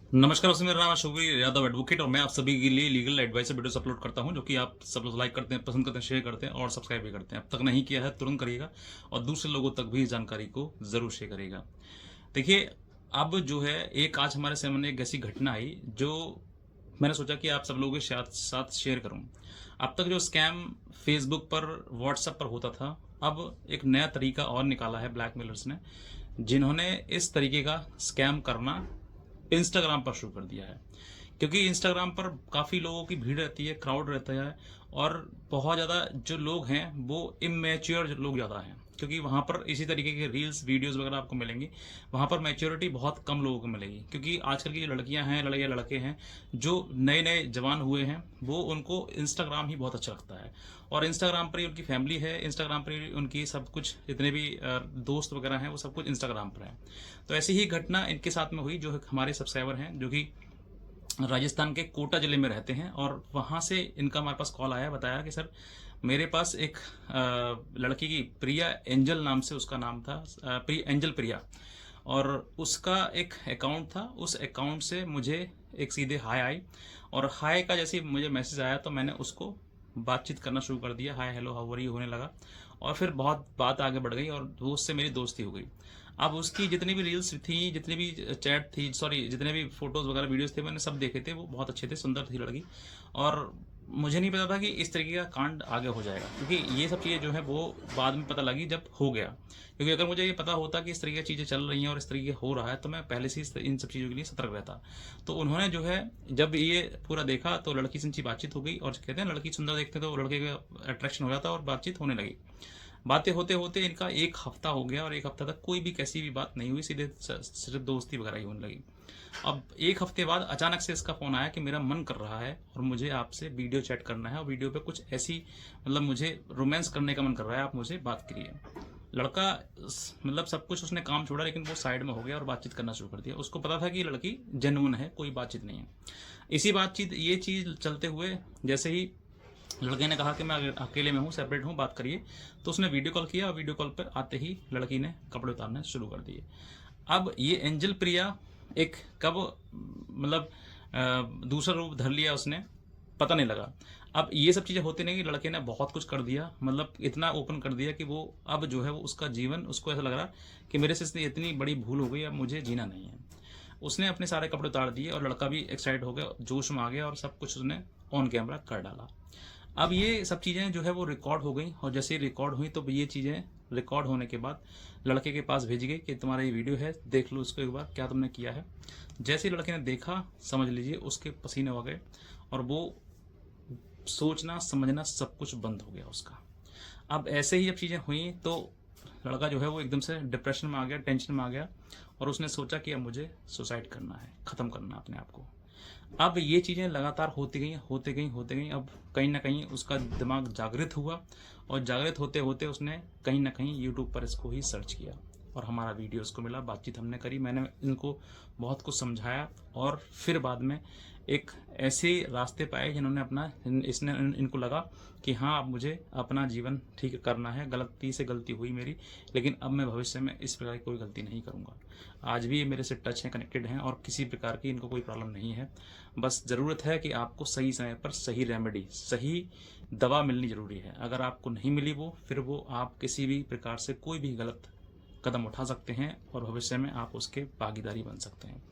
नमस्कार दोस्तों, मेरा नाम है शुभवीर यादव एडवोकेट और मैं आप सभी के लिए लीगल एडवाइस वीडियोस अपलोड करता हूं, जो कि आप सब लोग लाइक करते हैं, पसंद करते हैं, शेयर करते हैं और सब्सक्राइब भी करते हैं। अब तक नहीं किया है तुरंत करिएगा और दूसरे लोगों तक भी इस जानकारी को ज़रूर शेयर करिएगा। देखिए, अब जो है एक आज हमारे सामने एक ऐसी घटना आई जो मैंने सोचा कि आप सब लोगों के साथ साथ शेयर करूं। अब तक जो स्कैम फेसबुक पर, व्हाट्सएप पर होता था, अब एक नया तरीका और निकाला है ब्लैकमेलर्स ने, जिन्होंने इस तरीके का स्कैम करना इंस्टाग्राम पर शुरू कर दिया है। क्योंकि इंस्टाग्राम पर काफ़ी लोगों की भीड़ रहती है, क्राउड रहता है और बहुत ज़्यादा जो लोग हैं वो इमेच्योर लोग ज़्यादा हैं, क्योंकि वहाँ पर इसी तरीके के रील्स वीडियोस वगैरह आपको मिलेंगी। वहाँ पर मैच्योरिटी बहुत कम लोगों को मिलेगी, क्योंकि आजकल की जो लड़कियाँ हैं, लड़के लड़के हैं, जो नए नए जवान हुए हैं, वो उनको इंस्टाग्राम ही बहुत अच्छा लगता है और इंस्टाग्राम पर ही उनकी फैमिली है, इंस्टाग्राम पर ही उनकी सब कुछ, जितने भी दोस्त वगैरह हैं, वो सब कुछ इंस्टाग्राम पर है। तो ऐसी ही घटना इनके साथ में हुई। जो हमारे सब्सक्राइबर हैं, जो कि राजस्थान के कोटा ज़िले में रहते हैं, और वहाँ से इनका हमारे पास कॉल आया, बताया कि सर मेरे पास एक लड़की की, प्रिया एंजल नाम से उसका नाम था, एंजल प्रिया, और उसका एक अकाउंट था। उस अकाउंट से मुझे एक सीधे हाय आई, और हाय का जैसे ही मुझे मैसेज आया तो मैंने उसको बातचीत करना शुरू कर दिया, hi hello how are you होने लगा, और फिर बहुत बात आगे बढ़ गई और वो उससे मेरी दोस्ती हो गई। अब उसकी जितनी भी रील्स थी, जितनी भी चैट थी, सॉरी, जितने भी फोटोज़ वगैरह वीडियोस थे, मैंने सब देखे थे। वो बहुत अच्छे थे, सुंदर थी लड़की, और मुझे नहीं पता था कि इस तरीके का कांड आगे हो जाएगा, क्योंकि ये सब चीज़ें जो है वो बाद में पता लगी जब हो गया। क्योंकि अगर मुझे ये पता होता कि इस तरीके की चीज़ें चल रही हैं और इस तरीके हो रहा है, तो मैं पहले से ही इन सब चीज़ों के लिए सतर्क रहता। तो उन्होंने जो है जब ये पूरा देखा तो लड़की से इनकी बातचीत हो गई, और कहते हैं लड़की सुंदर देखते तो लड़के का अट्रैक्शन हो जाता और बातचीत होने लगी। बातें होते होते इनका एक हफ्ता हो गया, और एक हफ्ता तक कोई भी कैसी भी बात नहीं हुई, सीधे सिर्फ दोस्ती वगैरह ही होने लगी। अब एक हफ्ते बाद अचानक से इसका फ़ोन आया कि मेरा मन कर रहा है और मुझे आपसे वीडियो चैट करना है, और वीडियो पे कुछ ऐसी, मतलब मुझे रोमांस करने का मन कर रहा है, आप मुझे बात करिए। लड़का मतलब सब कुछ उसने काम छोड़ा, लेकिन वो साइड में हो गया और बातचीत करना शुरू कर दिया। उसको पता था कि लड़की जेन्युइन है, कोई बातचीत नहीं है। इसी बातचीत, ये चीज़ चलते हुए जैसे ही लड़के ने कहा कि मैं अकेले में हूँ, सेपरेट हूँ, बात करिए, तो उसने वीडियो कॉल किया, और वीडियो कॉल पर आते ही लड़की ने कपड़े उतारने शुरू कर दिए। अब ये एंजल प्रिया एक कब, मतलब दूसरा रूप धर लिया उसने, पता नहीं लगा। अब ये सब चीज़ें होती नहीं कि लड़के ने बहुत कुछ कर दिया, मतलब इतना ओपन कर दिया कि वो अब जो है वो उसका जीवन, उसको ऐसा लग रहा कि मेरे से इतनी बड़ी भूल हो गई, अब मुझे जीना नहीं है। उसने अपने सारे कपड़े उतार दिए और लड़का भी एक्साइट हो गया, जोश में आ गया, और सब कुछ उसने ऑन कैमरा कर डाला। अब ये सब चीज़ें जो है वो रिकॉर्ड हो गई, और जैसे ही रिकॉर्ड हुई तो ये चीज़ें रिकॉर्ड होने के बाद लड़के के पास भेजी गई कि तुम्हारा ये वीडियो है, देख लो इसको एक बार, क्या तुमने किया है। जैसे ही लड़के ने देखा, समझ लीजिए उसके पसीने हो गए, और वो सोचना समझना सब कुछ बंद हो गया उसका। अब ऐसे ही जब चीज़ें हुई तो लड़का जो है वो एकदम से डिप्रेशन में आ गया, टेंशन में आ गया, और उसने सोचा कि अब मुझे सुसाइड करना है, ख़त्म करना है अपने आप को। अब ये चीज़ें लगातार होती गई, होती गई, होती गई। अब कहीं न कहीं उसका दिमाग जागृत हुआ, और जागृत होते होते उसने कहीं न कहीं यूट्यूब पर इसको ही सर्च किया, और हमारा वीडियो उसको मिला, बातचीत हमने करी, मैंने इनको बहुत कुछ समझाया, और फिर बाद में एक ऐसे रास्ते पाए जिन्होंने अपना, इसने इनको लगा कि हाँ, अब मुझे अपना जीवन ठीक करना है, गलती से गलती हुई मेरी, लेकिन अब मैं भविष्य में इस प्रकार की कोई गलती नहीं करूँगा। आज भी ये मेरे से टच हैं, कनेक्टेड हैं, और किसी प्रकार की इनको कोई प्रॉब्लम नहीं है। बस ज़रूरत है कि आपको सही समय पर सही रेमेडी, सही दवा मिलनी ज़रूरी है। अगर आपको नहीं मिली वो, फिर वो आप किसी भी प्रकार से कोई भी गलत कदम उठा सकते हैं, और भविष्य में आप उसके भागीदारी बन सकते हैं।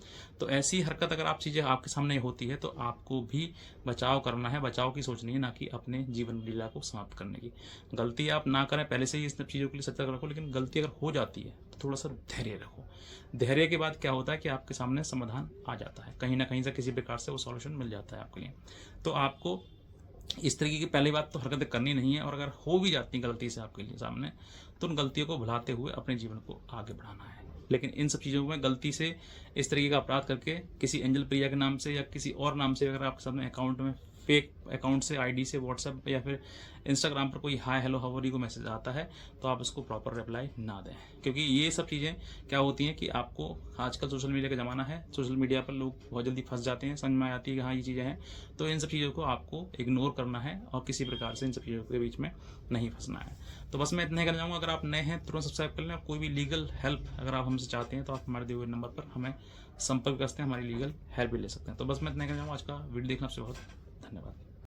तो ऐसी हरकत अगर आप चीज़ें आपके सामने होती है, तो आपको भी बचाव करना है, बचाव की सोचनी है, ना कि अपने जीवन लीला को समाप्त करने की। गलती आप ना करें, पहले से ही इन सब चीज़ों के लिए सतर्क रखो, लेकिन गलती अगर हो जाती है तो थोड़ा सा धैर्य रखो। धैर्य के बाद क्या होता है कि आपके सामने समाधान आ जाता है, कहीं ना कहीं से किसी प्रकार से वो सॉल्यूशन मिल जाता है आपके लिए। तो आपको इस तरीके की पहली बात तो हरकतें करनी नहीं है, और अगर हो भी जाती हैं गलती से आपके लिए सामने, तो उन गलतियों को भुलाते हुए अपने जीवन को आगे बढ़ाना है। लेकिन इन सब चीज़ों में गलती से इस तरीके का अपराध करके किसी एंजल प्रिया के नाम से या किसी और नाम से अगर आपके सामने अकाउंट में, फेक अकाउंट से, आईडी से, व्हाट्सएप या फिर इंस्टाग्राम पर कोई hi hello how are you को मैसेज आता है, तो आप उसको प्रॉपर रिप्लाई ना दें। क्योंकि ये सब चीज़ें क्या होती हैं कि आपको, आजकल सोशल मीडिया का ज़माना है, सोशल मीडिया पर लोग बहुत जल्दी फंस जाते हैं, समझ में आ जाती है कि हाँ ये चीज़ें हैं। तो इन सब चीज़ों को आपको इग्नोर करना है, और किसी प्रकार से इन सब चीज़ों के बीच में नहीं फंसना है। तो बस मैं इतना ही कहना चाहूँगा, अगर आप नए हैं तुरंत सब्सक्राइब कर लें, और कोई भी लीगल हेल्प अगर आप हमसे चाहते हैं तो आप हमारे दिए हुए नंबर पर हमें संपर्क कर सकते हैं, हमारी लीगल हेल्प भी ले सकते हैं। तो बस मैं इतना कहना चाहूँगा। आज का वीडियो देखना आपसे बहुत धन्यवाद।